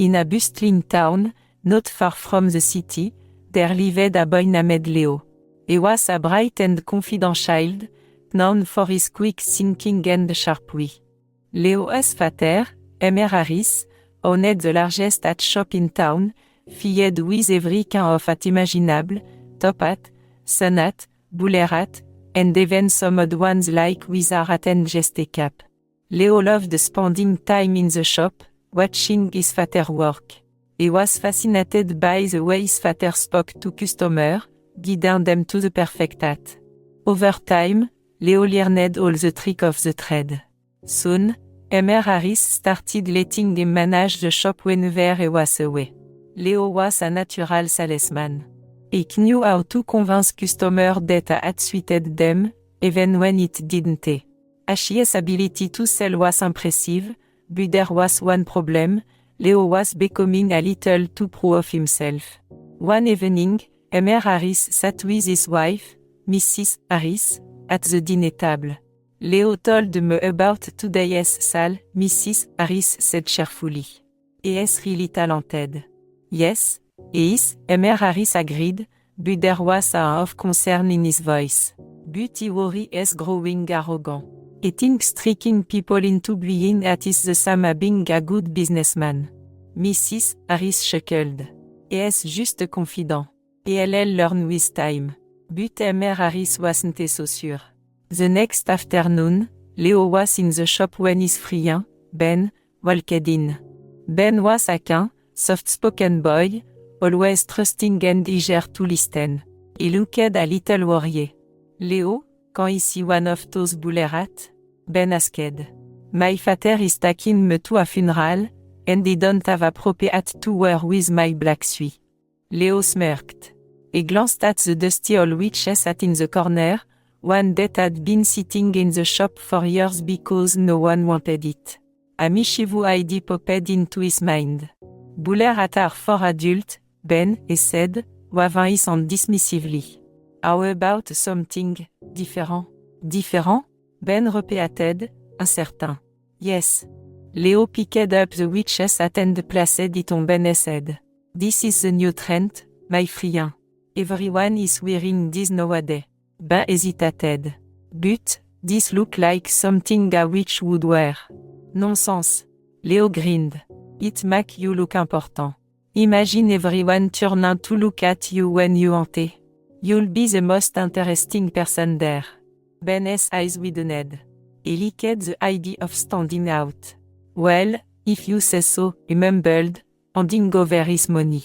In a bustling town, not far from the city, there lived a boy named Leo. He was a bright and confident child, known for his quick thinking and sharp wit. Leo's father, Mr. Harris, owned the largest hat shop in town, filled with every kind of hat imaginable, top hat, sun hat, bowler hat, and even some odd ones like wizard hat and jester cap. Leo loved spending time in the shop, watching his father work. He was fascinated by the way his father spoke to customers, guiding them to the perfect hat. Over time, Leo learned all the tricks of the trade. Soon, Mr. Harris started letting him manage the shop whenever he was away. Leo was a natural salesman. He knew how to convince customers that a hat suited them, even when it didn't. His ability to sell was impressive, but there was one problem: Leo was becoming a little too proud of himself. One evening, Mr. Harris sat with his wife, Mrs. Harris, at the dinner table. Leo told me about today's sale, Mrs. Harris said cheerfully. He is really talented. Yes, he is, Mr. Harris agreed, but there was a hint of concern in his voice. But he worries growing arrogant. He thinks tricking people into buying hat is the same as being a good businessman. Mrs. Harris chuckled. He is just confident. He'll learn with time. But Mr. Harris wasn't so sure. The next afternoon, Leo was in the shop when his friend, Ben, walked in. Ben was a kind, soft-spoken boy, always trusting and eager to listen. He looked a little worried. Leo, can I see one of those bowler hats? Ben asked. My father is taking me to a funeral, and he don't have a proper hat to wear with my black suit. Leo smirked. He glanced at the dusty old witch's hat in the corner, one that had been sitting in the shop for years because no one wanted it. A mischievous idea popped into his mind. Bowler hats are for adults, Ben, he said, waving his hand dismissively. How about something different? Different? Ben repeated, uncertain. Yes. Leo picked up the witch's hat and placed it on Ben's head. This is the new trend, my friend. Everyone is wearing this nowadays. Ben hesitated. But, this look like something a witch would wear. Nonsense. Leo grinned. It make you look important. Imagine everyone turning to look at you when you enter. You'll be the most interesting person there. Ben's eyes widened. He liked the idea of standing out. Well, if you say so, he mumbled, handing over his money.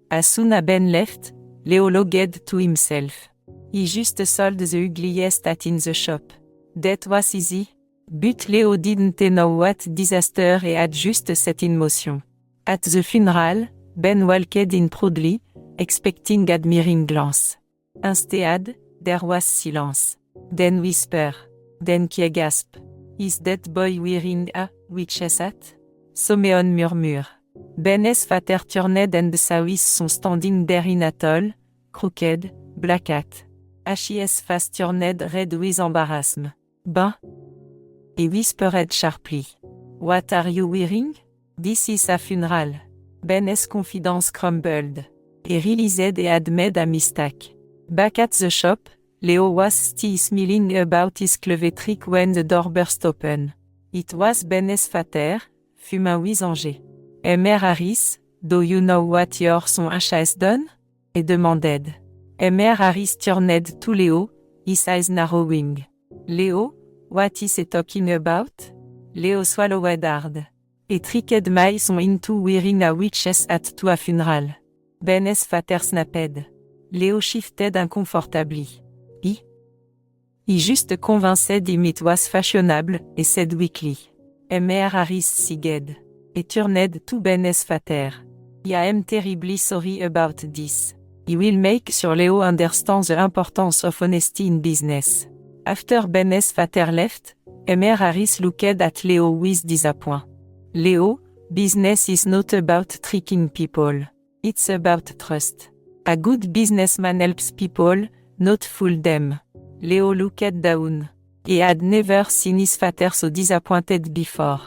As soon as Ben left, Leo looked to himself. He just sold the ugliest hat in the shop. That was easy. But Leo didn't know what disaster he had just set in motion. At the funeral, Ben walked in proudly, expecting admiring glance. Instead, there was silence. Then whisper. Then a gasp. Is that boy wearing a witch's hat? Someone murmure. Ben's father turned and saw his son standing there in a tall, crooked, black hat. His face turned red with embarrassment. Ben? He whispered sharply. What are you wearing? This is a funeral. Ben's confidence crumbled. He realized he had made a mistake. Back at the shop, Leo was still smiling about his clever trick when the door burst open. It was Ben's father, fumant with anger. Mr. Harris, do you know what your son has done? He demanded. Mr. Harris turned to Leo, his eyes narrowing. Leo, what is he talking about? Leo swallowed hard. He tricked my son into wearing a witch's hat to a funeral. Ben's father snapped. Leo shifted uncomfortably. He just convinced him it was fashionable, he said weakly. Mr. Harris sighed. He turned to Ben's father. I am terribly sorry about this. I will make sure Leo understands the importance of honesty in business. After Ben's father left, Mr. Harris looked at Leo with disappointment. Leo, business is not about tricking people. It's about trust. A good businessman helps people, not fool them. Leo looked down. He had never seen his father so disappointed before.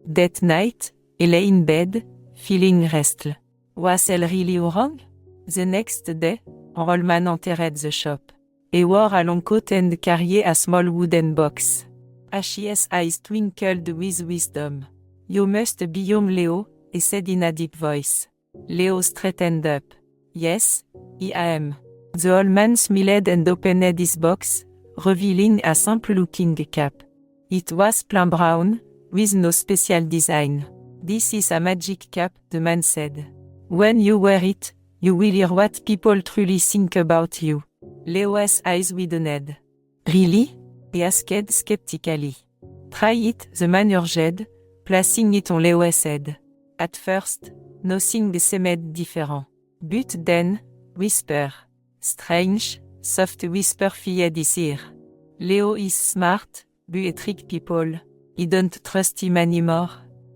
That night, he lay in bed, feeling restless. Was elle really wrong? The next day, Rollman entered the shop. He wore a long coat and carried a small wooden box. His eyes twinkled with wisdom. You must be young Leo, he said in a deep voice. Leo straightened up. Yes, I am. The old man smiled and opened his box, revealing a simple-looking cap. It was plain brown, with no special design. This is a magic cap, the man said. When you wear it, you will hear what people truly think about you. Leo's eyes widened. Really? He asked skeptically. Try it, the man urged, placing it on Leo's head. At first, nothing seemed different. But then, whisper. Strange, soft whisper filled his ear. Leo is smart, but he trick people. He don't trust him anymore.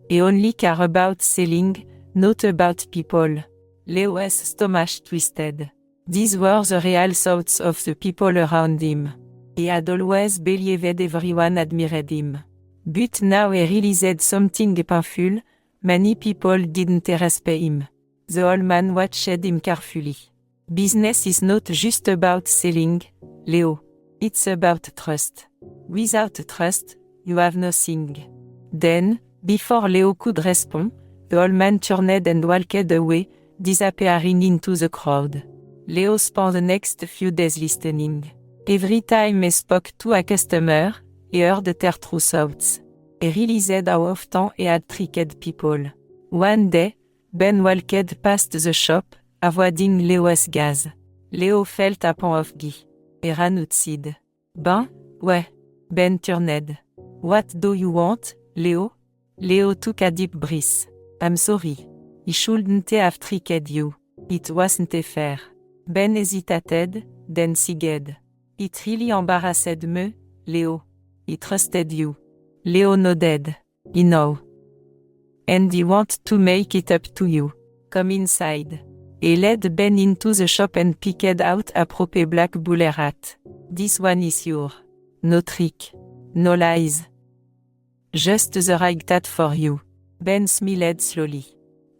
He only care about selling, not about people. Leo's stomach twisted. These were the real thoughts of the people around him. He had always believed everyone admired him. But now he realized something painful, many people didn't respect him. The old man watched him carefully. Business is not just about selling, Leo. It's about trust. Without trust, you have nothing. Then, before Leo could respond, the old man turned and walked away, disappearing into the crowd. Leo spent the next few days listening. Every time he spoke to a customer, he heard their true thoughts. He realized how often he had tricked people. One day, Ben walked past the shop, avoiding Leo's gaze. Leo felt a pang of ghee. He ran outside. Ben, ouais. Ben turned. What do you want, Leo? Leo took a deep breath. I'm sorry. I shouldn't have tricked you. It wasn't fair. Ben hesitated, then sighed. It really embarrassed me, Leo. I trusted you. Leo nodded. I know. And I want to make it up to you. Come inside. He led Ben into the shop and picked out a proper black bowler hat. This one is yours. No trick. No lies. Just the right hat for you. Ben smiled slowly.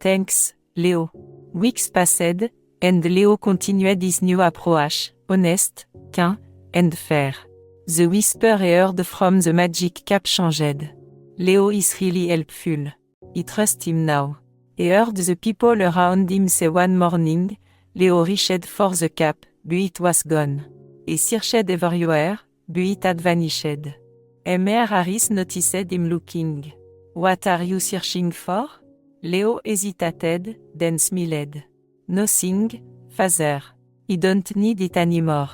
Thanks, Leo. Weeks passed, and Leo continued his new approach, honest, kind, and fair. The whisper he heard from the magic cap changed. Leo is really helpful. I trust him now. He heard the people around him say one morning, Leo reached for the cap, but it was gone. He searched everywhere, but it had vanished. Mr. Harris noticed him looking. What are you searching for? Leo hesitated, then smiled. Nothing, father. I don't need it anymore.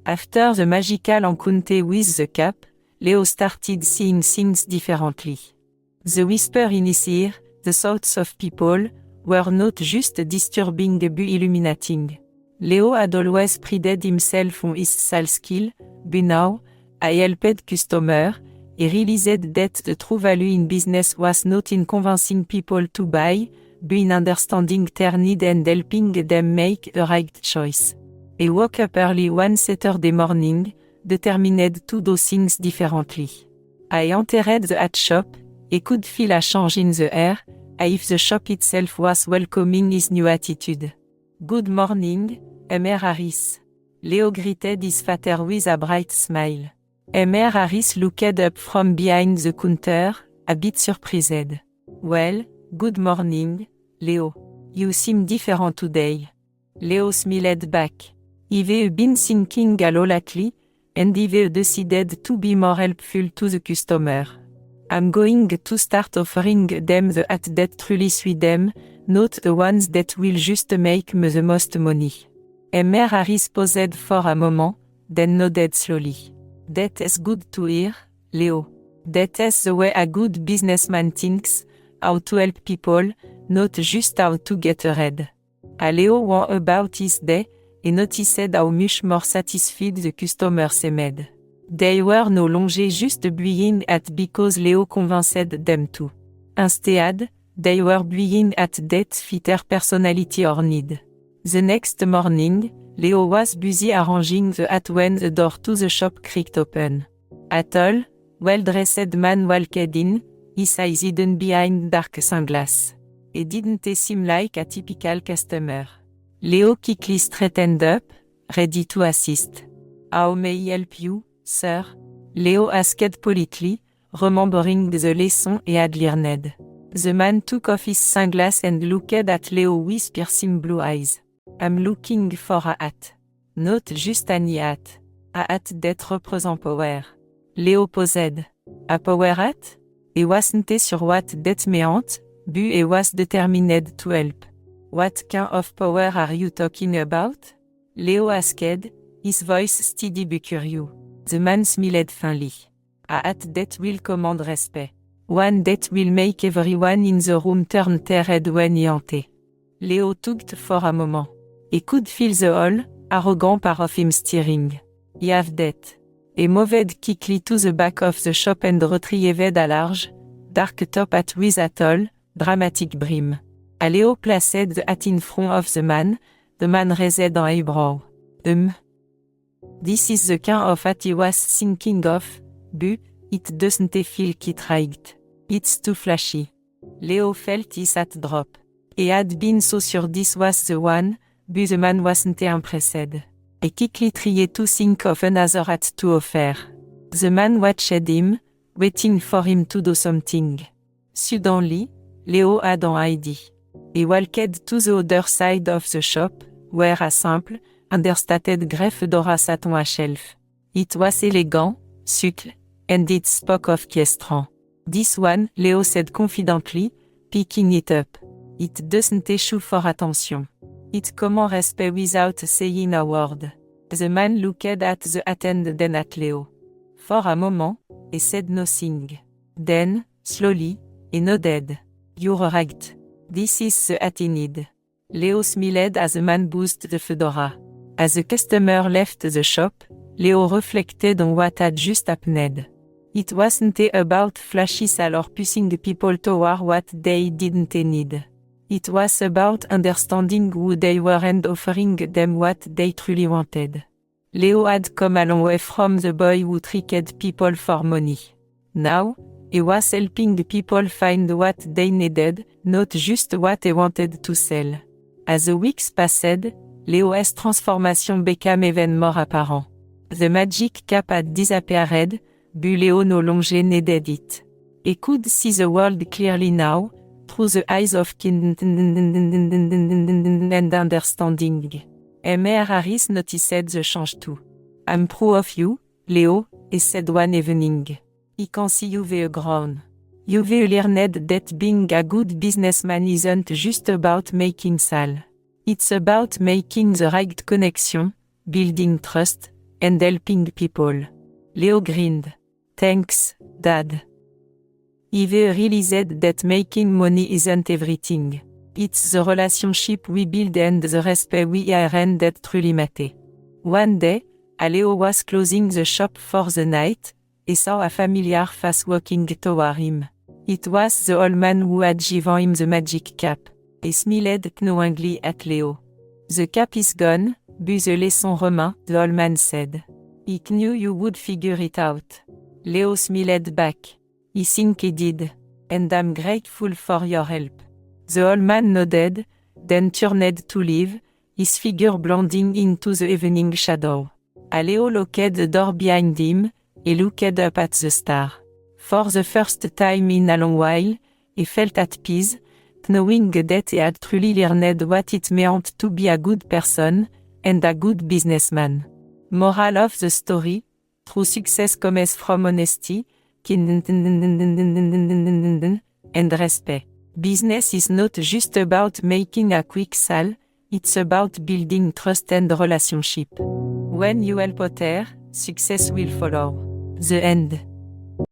After the magical encounter with the cap, Leo started seeing things differently. The whisper in his ear, the thoughts of people, were not just disturbing but illuminating. Leo had always prided himself on his sales skill, but now, he helped customers. He realized that the true value in business was not in convincing people to buy, but in understanding their needs and helping them make the right choice. He woke up early one Saturday morning, determined to do things differently. I entered the hat shop. He could feel a change in the air, as if the shop itself was welcoming his new attitude. Good morning, Mr. Harris. Leo greeted his father with a bright smile. Mr. Harris looked up from behind the counter, a bit surprised. Well, good morning, Leo. You seem different today. Leo smiled back. I've been thinking a lot lately, and I've decided to be more helpful to the customer. I'm going to start offering them the hat that truly suit them, not the ones that will just make me the most money. Mr. Harris paused for a moment, then nodded slowly. That is good to hear, Leo. That is the way a good businessman thinks, how to help people, not just how to get ahead. As Leo went about his day, he noticed how much more satisfied the customers seemed. They were no longer just buying at because Leo convinced them to. Instead, they were buying at that fit their personality or need. The next morning, Leo was busy arranging the hat when the door to the shop creaked open. A tall, well-dressed man walked in, his eyes hidden behind dark sunglasses. It didn't seem like a typical customer. Leo quickly straightened up, ready to assist. How may I help you, sir? Leo asked politely, remembering the lesson he had learned. The man took off his sunglasses and looked at Leo with piercing blue eyes. I'm looking for a hat. Not just any hat. A hat that represents power. Leo posed. A power hat? He wasn't sur what that meant, but he was determined to help. What kind of power are you talking about? Leo asked, his voice steady but curious. The man smiled faintly. A hat that will command respect. One that will make everyone in the room turn their head when he entered. Leo tugged for a moment. He could feel the whole, arrogant part of him stirring. He have that. He moved quickly to the back of the shop and retrieved a large, dark top hat with a tall, dramatic brim. As Leo placed the hat in front of the man raised an eyebrow. This is the kind of hat he was thinking of, but it doesn't feel quite right. It's too flashy. Leo felt his hat drop. He had been so sure this was the one, but the man wasn't impressed. He quickly tried to think of another hat to offer. The man watched him, waiting for him to do something. Suddenly, Leo had an idea. He walked to the other side of the shop, where a simple, understated grey fedora sat on a shelf. It was elegant, subtle, and it spoke of Kiestran. This one, Leo said confidently, picking it up. It doesn't issue for attention. It commands respect without saying a word. The man looked at the hat and then at Leo. For a moment, he said nothing. Then, slowly, he nodded. You're right. This is the hat I need. Leo smiled as the man buzzed the fedora. As the customer left the shop, Leo reflected on what had just happened. It wasn't about flashy sales or pushing people toward what they didn't need. It was about understanding who they were and offering them what they truly wanted. Leo had come a long way from the boy who tricked people for money. Now, he was helping people find what they needed, not just what they wanted to sell. As the weeks passed, Leo's transformation became even more apparent. The magic cap had disappeared, but Leo no longer needed it. He could see the world clearly now, through the eyes of kindness and understanding. Mr. Harris noticed the change too. I'm proud of you, Leo, he said one evening. I can see you've grown. You've learned that being a good businessman isn't just about making sales. It's about making the right connection, building trust, and helping people. Leo grinned. Thanks, Dad. I've realized that making money isn't everything. It's the relationship we build and the respect we earn that truly matter. One day, as Leo was closing the shop for the night, he saw a familiar face walking toward him. It was the old man who had given him the magic cap. He smiled knowingly at Leo. The cap is gone, but the lesson remains, the old man said. I knew you would figure it out. Leo smiled back. I think he did, and I'm grateful for your help. The old man nodded, then turned to leave, his figure blending into the evening shadow. As Leo locked the door behind him, he looked up at the star. For the first time in a long while, he felt at peace, knowing that he had truly learned what it meant to be a good person, and a good businessman. Moral of the story: true success comes from honesty, and respect. Business is not just about making a quick sale, it's about building trust and relationship. When you help others, success will follow. The end.